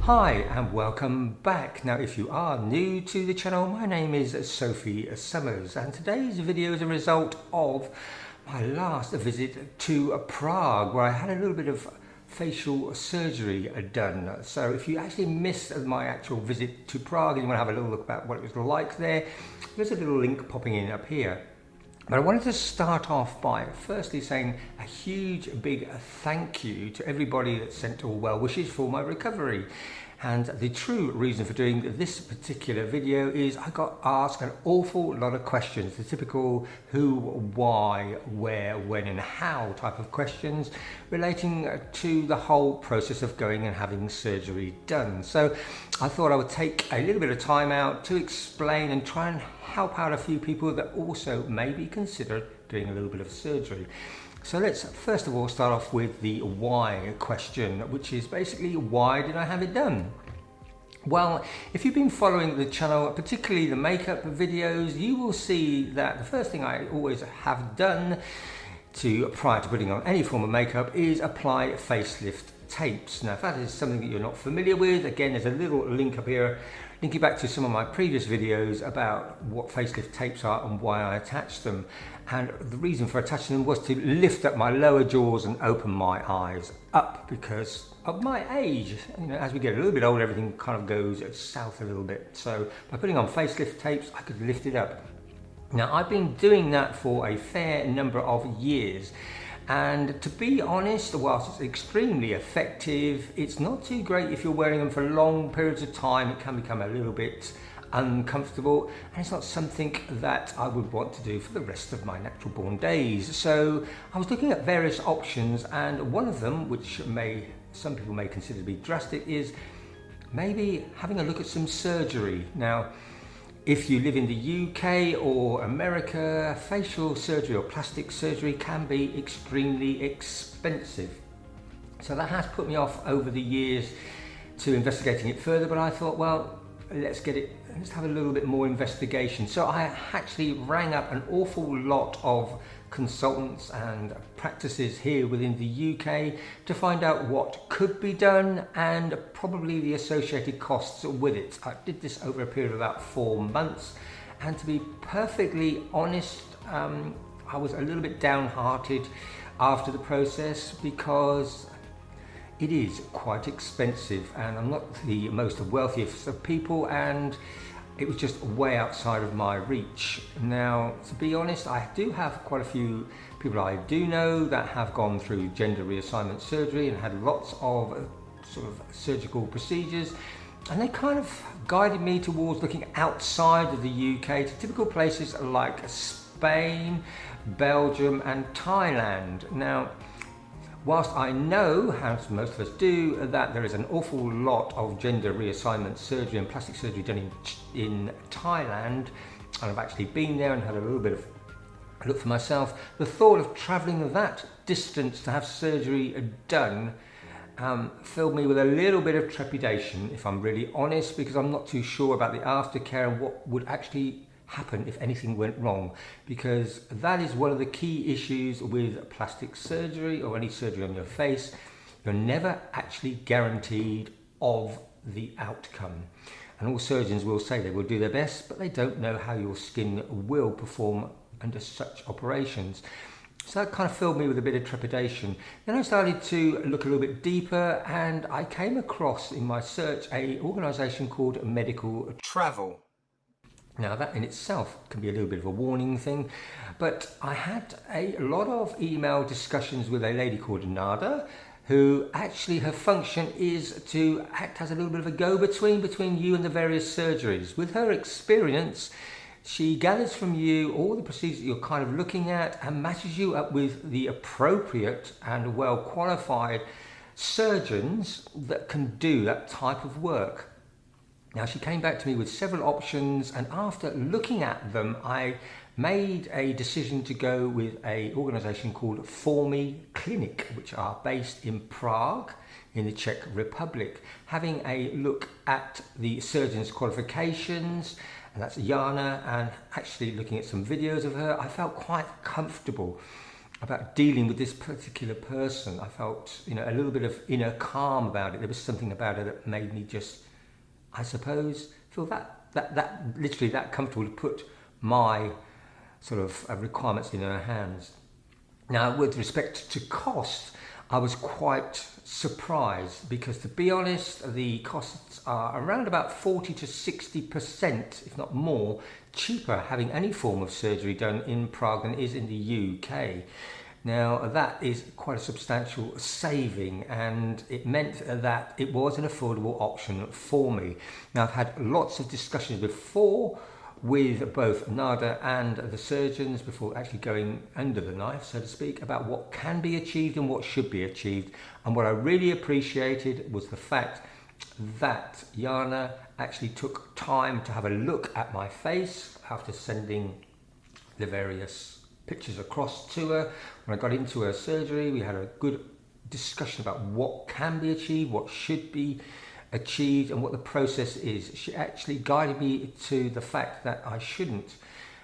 Hi and welcome back. Now if you are new to the channel, my name is Sophie Summers and today's video is a result of my last visit to Prague, where I had a little bit of facial surgery done. So if you actually missed my actual visit to Prague and you want to have a little look about what it was like there, there's a little link popping in up here. But I wanted to start off by firstly saying a huge big thank you to everybody that sent all well wishes for my recovery. And the true reason for doing this particular video is I got asked an awful lot of questions, the typical who, why, where, when and how type of questions relating to the whole process of going and having surgery done. So I thought I would take a little bit of time out to explain and try and help out a few people that also maybe consider doing a little bit of surgery. So let's first of all start off with the why question, which is basically, why did I have it done? Well, if you've been following the channel, particularly the makeup videos, you will see that the first thing I always have done prior to putting on any form of makeup is apply facelift tapes. Now if that is something that you're not familiar with, again there's a little link up here linking back to some of my previous videos about what facelift tapes are and why I attach them. And the reason for attaching them was to lift up my lower jaws and open my eyes up because of my age. You know, as we get a little bit older, everything kind of goes south a little bit. So by putting on facelift tapes, I could lift it up. Now I've been doing that for a fair number of years. And to be honest, whilst it's extremely effective, it's not too great if you're wearing them for long periods of time. It can become a little bit uncomfortable, and it's not something that I would want to do for the rest of my natural born days. So I was looking at various options, and one of them, which some people may consider to be drastic, is maybe having a look at some surgery. Now, if you live in the UK or America, facial surgery or plastic surgery can be extremely expensive. So that has put me off over the years to investigating it further, but I thought, well, let's have a little bit more investigation. So I actually rang up an awful lot of consultants and practices here within the UK to find out what could be done and probably the associated costs with it. I did this over a period of about 4 months, and to be perfectly honest, I was a little bit downhearted after the process because it is quite expensive, and I'm not the most wealthiest of people, and it was just way outside of my reach. Now, to be honest, I do have quite a few people I do know that have gone through gender reassignment surgery and had lots of sort of surgical procedures, and they kind of guided me towards looking outside of the UK to typical places like Spain, Belgium and Thailand. Now, whilst I know, as most of us do, that there is an awful lot of gender reassignment surgery and plastic surgery done in Thailand, and I've actually been there and had a little bit of a look for myself, the thought of travelling that distance to have surgery done filled me with a little bit of trepidation, if I'm really honest, because I'm not too sure about the aftercare and what would actually happen if anything went wrong, because that is one of the key issues with plastic surgery or any surgery on your face. You're never actually guaranteed of the outcome, and all surgeons will say they will do their best, but they don't know how your skin will perform under such operations. So that kind of filled me with a bit of trepidation. Then I started to look a little bit deeper, and I came across in my search an organisation called Medical Travel. Now that in itself can be a little bit of a warning thing, but I had a lot of email discussions with a lady called Nada, who actually her function is to act as a little bit of a go-between you and the various surgeries. With her experience, she gathers from you all the procedures that you're kind of looking at and matches you up with the appropriate and well-qualified surgeons that can do that type of work. Now, she came back to me with several options, and after looking at them, I made a decision to go with an organisation called Formy Clinic, which are based in Prague in the Czech Republic. Having a look at the surgeon's qualifications, and that's Jana, and actually looking at some videos of her, I felt quite comfortable. about dealing with this particular person. I felt, a little bit of inner calm about it. There was something about it that made me just, I suppose, feel that literally that comfortable to put my sort of requirements in her hands. Now, with respect to cost, I was quite surprised because, to be honest, the costs are around about 40 to 60%, if not more, cheaper having any form of surgery done in Prague than is in the UK. Now, that is quite a substantial saving, and it meant that it was an affordable option for me. Now, I've had lots of discussions before with both Nada and the surgeons before actually going under the knife, so to speak, about what can be achieved and what should be achieved. And what I really appreciated was the fact that Jana actually took time to have a look at my face after sending the various pictures across to her. When I got into her surgery, we had a good discussion about what can be achieved, what should be achieved, and what the process is. She actually guided me to the fact that I shouldn't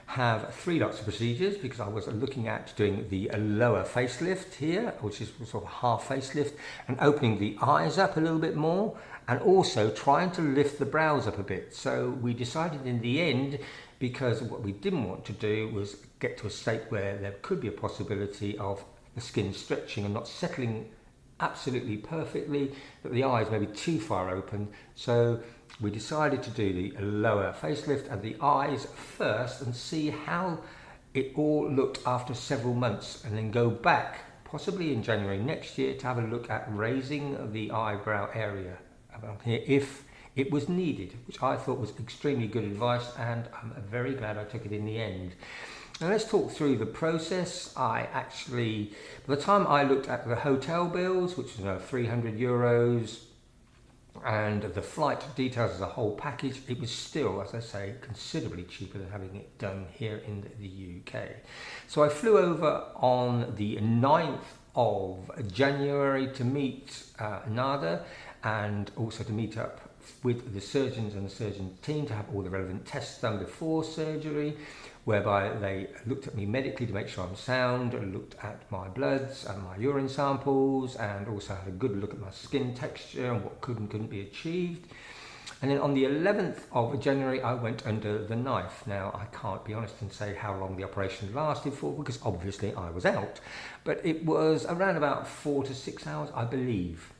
have 3 lots of procedures because I was looking at doing the lower facelift here, which is sort of half facelift, and opening the eyes up a little bit more, and also trying to lift the brows up a bit. So we decided in the end, because what we didn't want to do was get to a state where there could be a possibility of the skin stretching and not settling absolutely perfectly, that the eyes may be too far open. So we decided to do the lower facelift and the eyes first and see how it all looked after several months, and then go back possibly in January next year to have a look at raising the eyebrow area around here if it was needed, which I thought was extremely good advice, and I'm very glad I took it in the end. Now let's talk through the process. I actually, by the time I looked at the hotel bills, which was €300, and the flight details as a whole package, it was still, as I say, considerably cheaper than having it done here in the UK. So I flew over on the 9th of January to meet Nada, and also to meet up with the surgeons and the surgeon team to have all the relevant tests done before surgery, whereby they looked at me medically to make sure I'm sound, and looked at my bloods and my urine samples, and also had a good look at my skin texture and what could and couldn't be achieved. And then on the 11th of January, I went under the knife. Now, I can't be honest and say how long the operation lasted for, because obviously I was out, but it was around about 4 to 6 hours, I believe.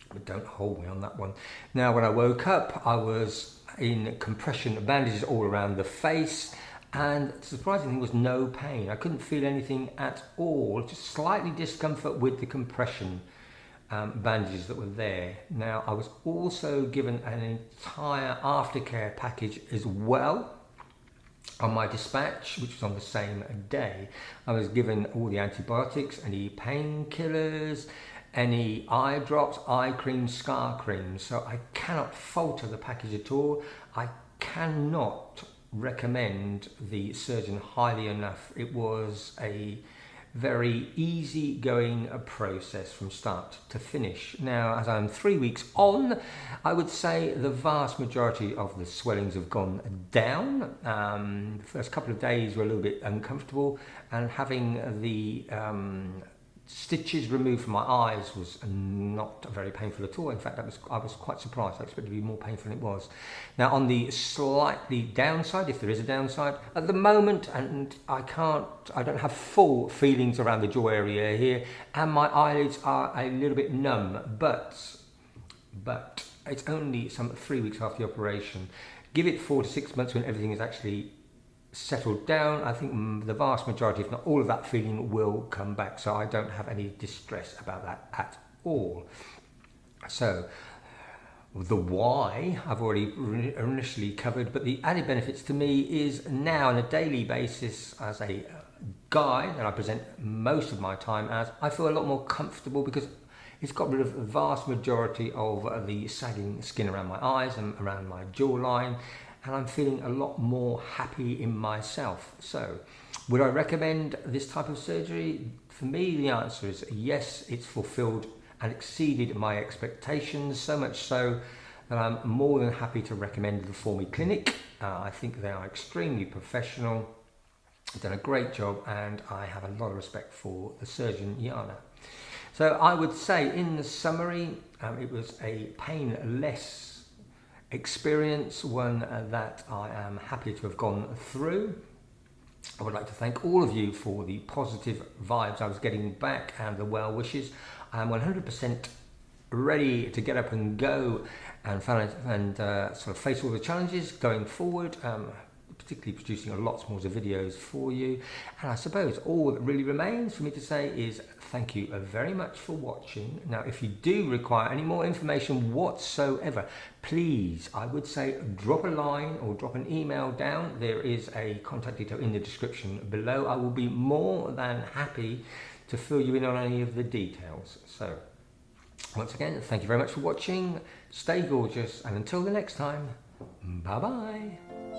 But don't hold me on that one. Now, when I woke up, I was in compression bandages all around the face, and surprisingly there was no pain. I couldn't feel anything at all, just slightly discomfort with the compression bandages that were there. Now, I was also given an entire aftercare package as well on my dispatch, which was on the same day. I was given all the antibiotics, any painkillers, any eye drops, eye cream, scar cream. So I cannot falter the package at all. I cannot recommend the surgeon highly enough. It was a very easy going process from start to finish. Now, as I'm 3 weeks on, I would say the vast majority of the swellings have gone down. The first couple of days were a little bit uncomfortable, and having the stitches removed from my eyes was not very painful at all. In fact, I was quite surprised. I expected it to be more painful than it was. Now, on the slightly downside, if there is a downside, at the moment, and I don't have full feelings around the jaw area here, and my eyelids are a little bit numb, but it's only some 3 weeks after the operation. Give it 4 to 6 months when everything is actually settled down. I think the vast majority, if not all of that feeling, will come back. So I don't have any distress about that at all. So the why I've already initially covered, but the added benefits to me is now on a daily basis, as a guy that I present most of my time as, I feel a lot more comfortable because it's got rid of the vast majority of the sagging skin around my eyes and around my jawline, and I'm feeling a lot more happy in myself. So, would I recommend this type of surgery? For me, the answer is yes. It's fulfilled and exceeded my expectations, so much so that I'm more than happy to recommend the For Me Clinic. I think they are extremely professional, done a great job, and I have a lot of respect for the surgeon Jana. So I would say in the summary, it was a painless experience, one that I am happy to have gone through. I would like to thank all of you for the positive vibes I was getting back and the well wishes. I am 100% ready to get up and go and sort of face all the challenges going forward, particularly producing lots more videos for you. And I suppose all that really remains for me to say is thank you very much for watching. Now, if you do require any more information whatsoever, please, I would say, drop a line or drop an email down. There is a contact detail in the description below. I will be more than happy to fill you in on any of the details. So once again, thank you very much for watching. Stay gorgeous, and until the next time, bye bye.